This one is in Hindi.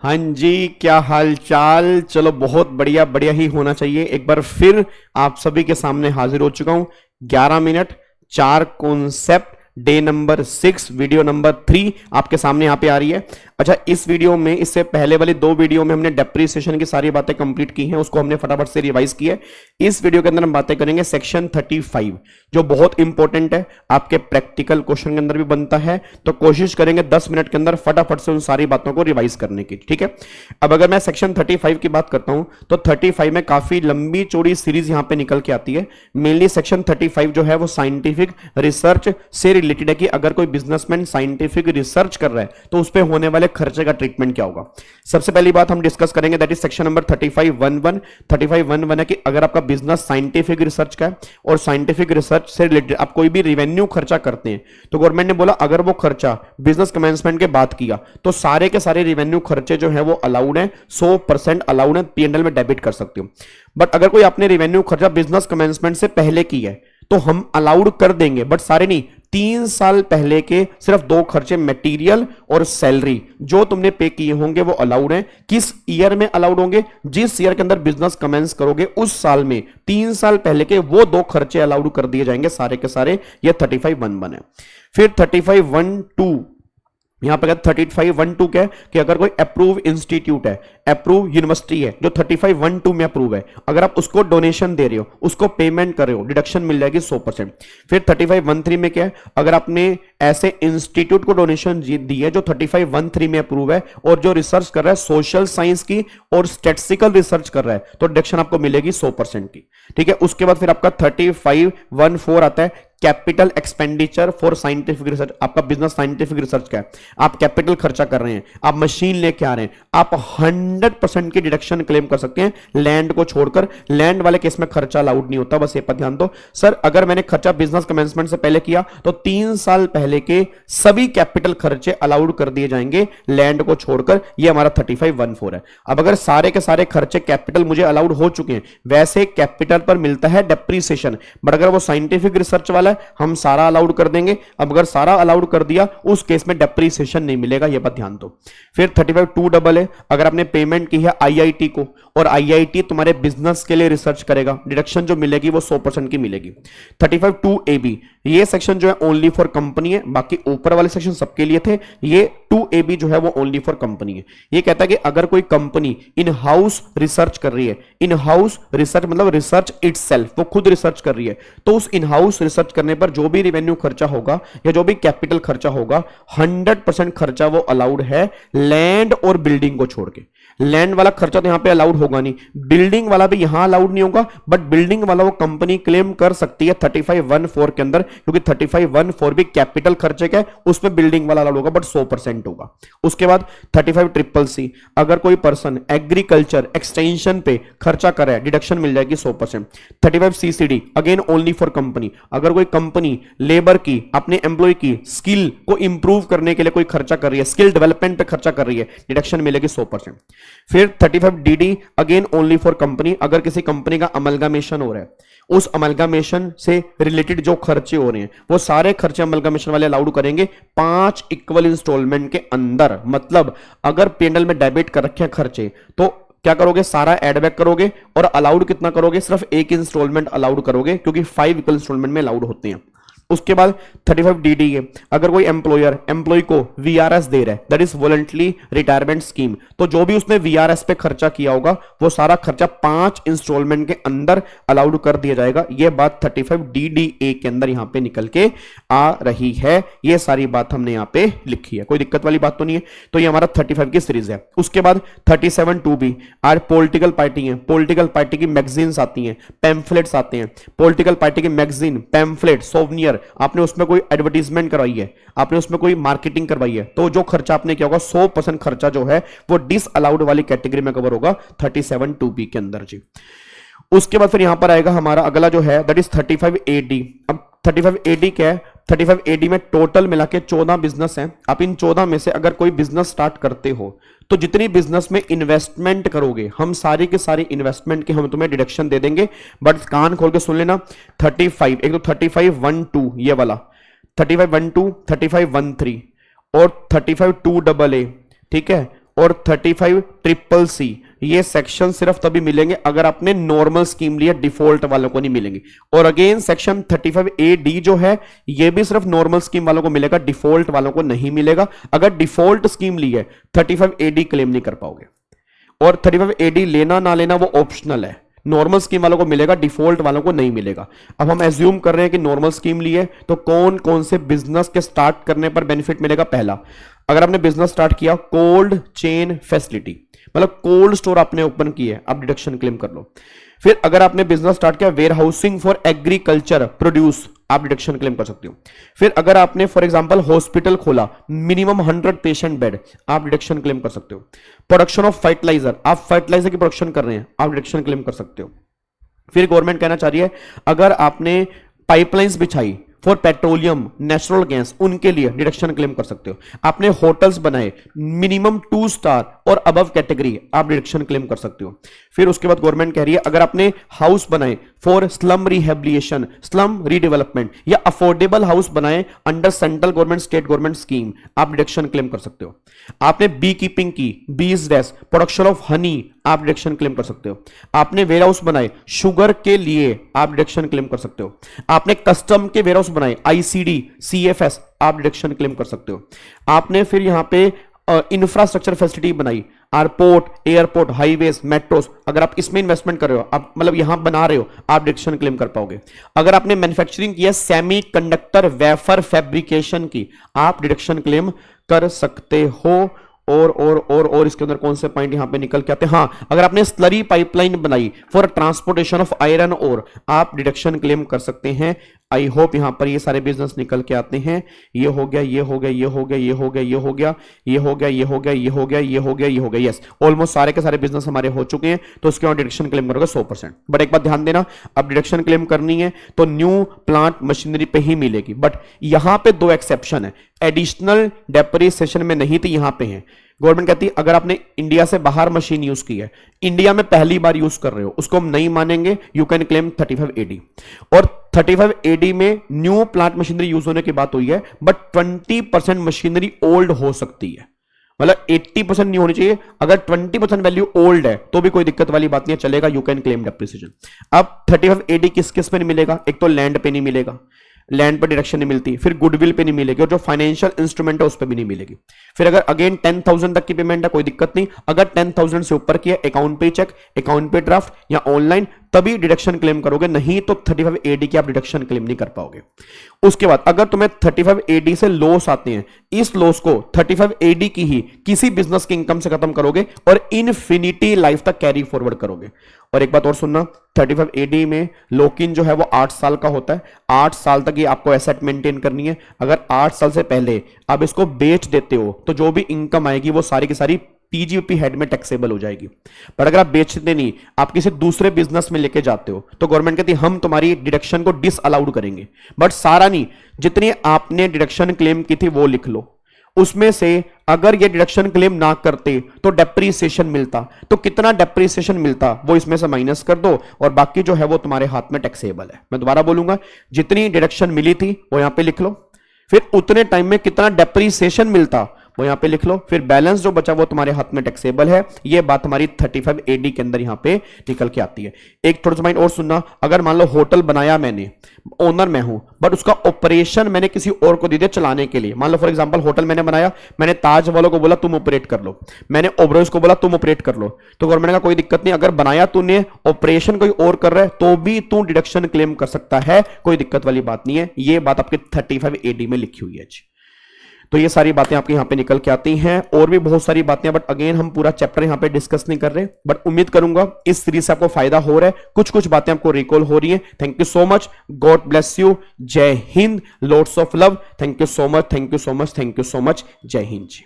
हाँ जी, क्या हाल चाल। चलो बहुत बढ़िया बढ़िया ही होना चाहिए। एक बार फिर आप सभी के सामने हाजिर हो चुका हूं। 11 minute 4 concept, day number 6, video number 3 आपके सामने यहाँ पे आ रही है। अच्छा, इस वीडियो में, इससे पहले वाली 2 वीडियो में हमने डेप्रिसिएशन की सारी बातें कंप्लीट की हैं, उसको हमने फटाफट से रिवाइज किया है। इस वीडियो के अंदर हम बातें करेंगे सेक्शन 35, जो बहुत इंपॉर्टेंट है, आपके प्रैक्टिकल क्वेश्चन के अंदर भी बनता है। तो कोशिश करेंगे 10 मिनट के अंदर फटाफट से उन सारी बातों को रिवाइज करने की। ठीक है, अब अगर मैं सेक्शन 35 की बात करता हूं तो 35 में काफी लंबी चौड़ी सीरीज यहां पे निकल के आती है। मेनली सेक्शन 35 जो है वो साइंटिफिक रिसर्च से रिलेटेड है कि अगर कोई बिजनेसमैन साइंटिफिक रिसर्च कर रहा है तो उस पर होने वाले खर्चे का ट्रीटमेंट क्या होगा। सबसे पहली बात हम डिस्कस करेंगे, दैट इज सेक्शन नंबर 35(1)(1). 35(1)(1) है कि अगर आपका बिजनेस साइंटिफिक रिसर्च का है और साइंटिफिक रिसर्च से रिलेटेड आप कोई भी रिवेन्यू खर्चा करते हैं तो गवर्नमेंट ने बोला अगर वो खर्चा बिजनेस कमेंसमेंट के बाद किया तो सारे के सारे रिवेन्यू खर्चे जो है वो अलाउड है, 100% अलाउड है, पीएनएल में डेबिट कर सकते हो। बट अगर कोई आपने रिवेन्यू खर्चा बिजनेस कमेंसमेंट से पहले की है तो हम अलाउड कर देंगे, बट सारे नहीं। 3 साल पहले के सिर्फ 2 खर्चे, मटेरियल और सैलरी, जो तुमने पे किए होंगे वो अलाउड हैं। किस ईयर में अलाउड होंगे? जिस ईयर के अंदर बिजनेस कमेंस करोगे उस साल में 3 साल पहले के वो 2 खर्चे अलाउड कर दिए जाएंगे सारे के सारे। ये 35(1)(1) है। फिर 35(1)(2) यहां पर 35(1)(2) क्या है कि अगर कोई अप्रूव इंस्टीट्यूट है, अप्रूव यूनिवर्सिटी है जो 35(1)(2) में अप्रूव है, अगर आप उसको डोनेशन दे रहे हो, उसको पेमेंट कर रहे हो, डिडक्शन मिल जाएगी 100%। फिर 35(1)(3) में क्या है, अगर आपने ऐसे इंस्टीट्यूट को डोनेशन दी है जो 35(1)(3) में अप्रूव है और जो रिसर्च कर रहा है सोशल साइंस की और स्टैटिस्टिकल रिसर्च कर रहा है तो डिडक्शन आपको मिलेगी 100% की। ठीक है, उसके बाद फिर आपका 35(1)(4) आता है, capital expenditure for scientific research. आपका बिजनेस साइंटिफिक रिसर्च का है, आप कैपिटल खर्चा कर रहे हैं, आप मशीन लेके आ रहे हैं, आप 100% की डिडक्शन क्लेम कर सकते हैं, लैंड को छोड़कर। लैंड वाले केस में खर्चा अलाउड नहीं होता, बस ये पर ध्यान दो। सर अगर मैंने खर्चा बिजनेस कमेंसमेंट से पहले किया तो 3 साल पहले के सभी कैपिटल खर्चे अलाउड कर दिए जाएंगे लैंड को छोड़कर। ये हमारा 35(1)(4) है। अब अगर सारे के सारे खर्चे कैपिटल मुझे अलाउड हो चुके हैं, वैसे कैपिटल पर मिलता है डेप्रीसिएशन, बट अगर वो साइंटिफिक रिसर्च वाला हम सारा अलाउड कर देंगे। अब अगर सारा अलाउड कर दिया उस केस में डेप्रीसिएशन नहीं मिलेगा, यह बात ध्यान दो। फिर 35(2) है, अगर आपने पेमेंट की है आईआईटी को और आईआईटी तुम्हारे बिजनेस के लिए रिसर्च करेगा, डिडक्शन जो मिलेगी वो 100% की मिलेगी। 35(2)(ab) ये सेक्शन जो है ओनली फॉर कंपनी है, बाकी ऊपर वाले सेक्शन सबके लिए थे। ये 2AB जो है वो ओनली फॉर कंपनी है। ये कहता है कि अगर कोई कंपनी इन हाउस रिसर्च कर रही है, इन हाउस रिसर्च मतलब रिसर्च इटसेल्फ, वो खुद रिसर्च कर रही है, तो उस इन हाउस रिसर्च करने पर जो भी रिवेन्यू खर्चा होगा या जो भी कैपिटल खर्चा होगा 100% खर्चा वो अलाउड है, लैंड और बिल्डिंग को छोड़ के। लैंड वाला खर्चा तो यहां पे अलाउड होगा नहीं, बिल्डिंग वाला भी यहां अलाउड नहीं होगा, बट बिल्डिंग वाला वो कंपनी क्लेम कर सकती है 35(1)(4) के अंदर, क्योंकि 35(1)(4) भी कैपिटल खर्चे का है, उसमें बिल्डिंग वाला अलाउड होगा बट 100% होगा। उसके बाद 35(CCC), अगर कोई पर्सन एग्रीकल्चर एक्सटेंशन पे खर्चा कर रहा है, डिडक्शन मिल जाएगी 100%। 35(CCD) again only for company, अगर कोई कंपनी लेबर की, अपने एम्प्लॉय की स्किल को इंप्रूव करने के लिए कोई खर्चा कर रही है, स्किल डेवलपमेंट पे खर्चा कर रही है, डिडक्शन मिलेगी 100%। फिर 35(DD) again only for company, अगर किसी कंपनी का अमलगामेशन हो रहा है, उस अमलगामेशन से रिलेटेड जो खर्चे हो रहे हैं वो सारे खर्चे अमलगामेशन वाले अलाउड करेंगे 5 इक्वल इंस्टॉलमेंट के अंदर। मतलब अगर पीएनएल में डेबिट कर रखे हैं खर्चे तो क्या करोगे, सारा एडबैक करोगे और अलाउड कितना करोगे, सिर्फ एक इंस्टॉलमेंट अलाउड करोगे, क्योंकि 5 इक्वल इंस्टॉलमेंट में अलाउड होते हैं। उसके बाद 35(DD) है, अगर कोई एम्प्लॉयर एम्प्लॉय को वीआरएस दे रहा है, that is voluntary retirement scheme, तो जो भी उसने वीआरएस पे खर्चा किया होगा वो सारा खर्चा 5 इंस्टॉलमेंट के अंदर अलाउड कर दिया जाएगा। ये बात 35(DDA) के अंदर यहां पे निकल के आ रही है। ये सारी बात हमने यहां पे लिखी है, कोई दिक्कत वाली बात तो नहीं है। तो ये हमारा 35 की सीरीज है। उसके बाद 37(2)(B) आज पॉलिटिकल पार्टी है, पॉलिटिकल पार्टी की मैगजीन्स आती हैं, पैम्फलेट्स आते हैं, पॉलिटिकल पार्टी की मैगजीन, पैम्फलेट, सोवनियर, आपने उसमें कोई एडवर्टीजमेंट करवाई है, आपने उसमें कोई मार्केटिंग करवाई है, तो जो खर्चा आपने किया होगा 100% खर्चा जो है वो डिस अलाउड वाली कैटेगरी में कवर होगा 37(2)(B) के अंदर जी। उसके बाद फिर यहां पर आएगा हमारा अगला जो है दैट इज 35(AD). अब 35(AD) क्या है, 35(AD) में टोटल मिला के 14 बिजनेस हैं। आप इन 14 में से अगर कोई बिजनेस स्टार्ट करते हो तो जितनी बिजनेस में इन्वेस्टमेंट करोगे हम सारी के सारी इन्वेस्टमेंट के हम तुम्हें डिडक्शन दे देंगे। बट कान खोल के सुन लेना, 35, एक तो 35(1)(2) ये वाला, 35(1)(2), 35(1)(3) और 35(2)(AA), ठीक है, और 35CCC ये सेक्शन सिर्फ तभी मिलेंगे अगर आपने नॉर्मल स्कीम लिया, डिफॉल्ट वालों को नहीं मिलेंगे। और अगेन सेक्शन 35A(D) जो है ये भी सिर्फ नॉर्मल स्कीम वालों को मिलेगा, डिफॉल्ट वालों को नहीं मिलेगा। अगर डिफॉल्ट स्कीम ली है 35A(D) क्लेम नहीं कर पाओगे। और 35A(D) लेना ना लेना वो ऑप्शनल है, नॉर्मल स्कीम वालों को मिलेगा, डिफॉल्ट वालों को नहीं मिलेगा। अब हम एज्यूम कर रहे हैं कि नॉर्मल स्कीम ली है, तो कौन कौन से बिजनेस के स्टार्ट करने पर बेनिफिट मिलेगा। पहला, अगर आपने बिजनेस स्टार्ट किया कोल्ड चेन फैसिलिटी, मतलब कोल्ड स्टोर आपने ओपन किया है, आप डिडक्शन क्लेम कर लो। फिर अगर आपने बिजनेस स्टार्ट किया warehousing for agriculture produce, आप डिडक्शन क्लेम कर सकते हो। फिर अगर आपने फॉर एग्जांपल हॉस्पिटल खोला, मिनिमम 100 पेशेंट बेड, आप डिडक्शन क्लेम कर सकते हो। प्रोडक्शन ऑफ फर्टिलाइजर, आप फर्टिलाइजर की प्रोडक्शन कर रहे हैं, आप डिडक्शन क्लेम कर सकते हो। फिर गवर्नमेंट कहना चाह रही है अगर आपने पाइपलाइंस बिछाई फॉर पेट्रोलियम नेचुरल गैस, उनके लिए डिडक्शन क्लेम कर सकते हो। आपने होटल्स बनाए मिनिमम 2 स्टार और अबव कैटेगरी, आप डिडक्शन क्लेम कर सकते हो। फिर उसके बाद गवर्नमेंट कह रही है अगर आपने हाउस बनाए for slum rehabilitation, slum redevelopment या अफोर्डेबल हाउस बनाए under central government state government scheme, आप डिडक्शन क्लेम कर सकते हो। आपने बी कीपिंग की, बीज डेस, प्रोडक्शन ऑफ हनी, आप डिडक्शन क्लेम कर सकते हो। आपने वेयर हाउस बनाए शुगर के लिए, आप डिडक्शन क्लेम कर सकते हो। आपने कस्टम के वेयर हाउस बनाए ICD, CFS, आप डिडक्शन क्लेम कर सकते हो। आपने फिर यहां पे इंफ्रास्ट्रक्चर फैसिलिटी बनाई, एयरपोर्ट, एयरपोर्ट, हाईवेज, मेट्रोस, अगर आप इसमें इन्वेस्टमेंट कर रहे हो, आप मतलब यहां बना रहे हो, आप डिडक्शन क्लेम कर पाओगे। अगर आपने मैन्युफैक्चरिंग किया सेमी कंडक्टर वेफर फैब्रिकेशन की, आप डिडक्शन क्लेम कर सकते हो। और इसके अंदर कौन से पॉइंट यहां पे निकल के आते हैं। हाँ, अगर आपने स्लरी पाइपलाइन बनाई for transportation of iron ore, आप डिडक्शन क्लेम कर सकते हैं। आई होप यहां पर ये सारे बिजनेस निकल के आते हैं। ये हो गया, ये हो गया, ये हो गया, ये हो गया, ये हो गया, ये हो गया, ये हो गया, ये हो गया, ये हो गया, ये हो गया। यस, ऑलमोस्ट सारे के सारे बिजनेस हमारे हो चुके हैं। तो उसके बाद डिडक्शन क्लेम करोगे 100%। बट एक बात ध्यान देना, अब डिडक्शन क्लेम करनी है तो न्यू प्लांट मशीनरी पे ही मिलेगी। बट यहां पे 2 एक्सेप्शन है, एडिशनल डेप्रिसिएशन में नहीं थी, यहां पे है। गवर्नमेंट कहती है अगर आपने इंडिया से बाहर मशीन यूज की है, इंडिया में पहली बार यूज कर रहे हो, उसको हम नहीं मानेंगे, यू कैन क्लेम 35AD। और 35AD में न्यू प्लांट मशीनरी यूज होने की बात हुई है, बट 20% मशीनरी ओल्ड हो सकती है, मतलब 80% नहीं होनी चाहिए। अगर 20% वैल्यू ओल्ड है तो भी कोई दिक्कत वाली बात नहीं है, चलेगा, यू कैन क्लेम डेप्रिसिएशन। अब 35AD किस किस पे नहीं मिलेगा, एक तो लैंड पे नहीं मिलेगा, लैंड पर डिडक्शन नहीं मिलती, फिर गुडविल पे नहीं मिलेगी, और जो फाइनेंशियल इंस्ट्रूमेंट है उस पर भी नहीं मिलेगी। फिर अगर अगेन 10,000 तक की पेमेंट है कोई दिक्कत नहीं, अगर 10,000 से ऊपर की है, अकाउंट पे चेक, अकाउंट पे ड्राफ्ट या ऑनलाइन, तभी डिडक्शन क्लेम करोगे, नहीं तो 35AD की आप डिडक्शन क्लेम नहीं कर पाओगे। उसके बाद अगर तुम्हें 35AD से लॉस आते हैं, इस लॉस को 35AD की ही किसी बिजनेस की इनकम से खत्म करोगे और इनफिनिटी लाइफ तक कैरी फॉरवर्ड करोगे। और एक बात और सुनना, 35AD में लॉक इन जो है वो 8 साल का होता है। 8 साल तक ये आपको एसेट मेंटेन करनी है। अगर 8 साल से पहले आप इसको बेच देते हो तो जो भी इनकम आएगी वो सारी की सारी PGP हेड में टैक्सेबल हो जाएगी। पर अगर आप बेचते नहीं, आप किसी दूसरे बिजनेस में लेके जाते हो, तो गवर्नमेंट कहती है हम तुम्हारी डिडक्शन को डिसअलाउड करेंगे। बट सारा नहीं, जितनी आपने डिडक्शन क्लेम की थी वो लिख लो। उसमें से अगर ये डिडक्शन क्लेम ना करते तो डेप्रीसिएशन मिलता, तो कितना डेप्रीसिएशन मिलता वो इसमें से माइनस कर दो, और बाकी जो है वो तुम्हारे हाथ में टैक्सेबल है। मैं दोबारा बोलूंगा, जितनी डिडक्शन मिली थी वो यहां पे लिख लो, फिर उतने टाइम में कितना डेप्रीसिएशन मिलता वो यहां पे लिख लो, फिर बैलेंस जो बचा वो तुम्हारे हाथ में टैक्सेबल है। ये बात हमारी 35AD के अंदर यहां पे निकल के आती है। एक थोड़ा सा माइंड और सुनना, अगर मान लो होटल बनाया मैंने, ओनर मैं हूं, बट उसका ऑपरेशन मैंने किसी और को दे दिया चलाने के लिए। मान लो फॉर एग्जांपल होटल मैंने बनाया, मैंने ताज वालों को बोला तुम ऑपरेट कर लो, मैंने ओबरॉयज को बोला तुम ऑपरेट कर लो, तो गवर्नमेंट का कोई दिक्कत नहीं, अगर बनाया तूने, ऑपरेशन कोई और कर रहा है तो भी तू डिडक्शन क्लेम कर सकता है, कोई दिक्कत वाली बात नहीं है। ये बात आपके 35AD में लिखी हुई है। तो ये सारी बातें आपके यहां पे निकल के आती हैं, और भी बहुत सारी बातें, बट अगेन हम पूरा चैप्टर यहां पे डिस्कस नहीं कर रहे, बट उम्मीद करूंगा इस सीरीज से आपको फायदा हो रहा है, कुछ कुछ बातें आपको रिकॉल हो रही हैं। Thank you so much, God bless you, जय हिंद, lots of love, thank you so much, thank you so much, thank you so much, जय हिंद जी।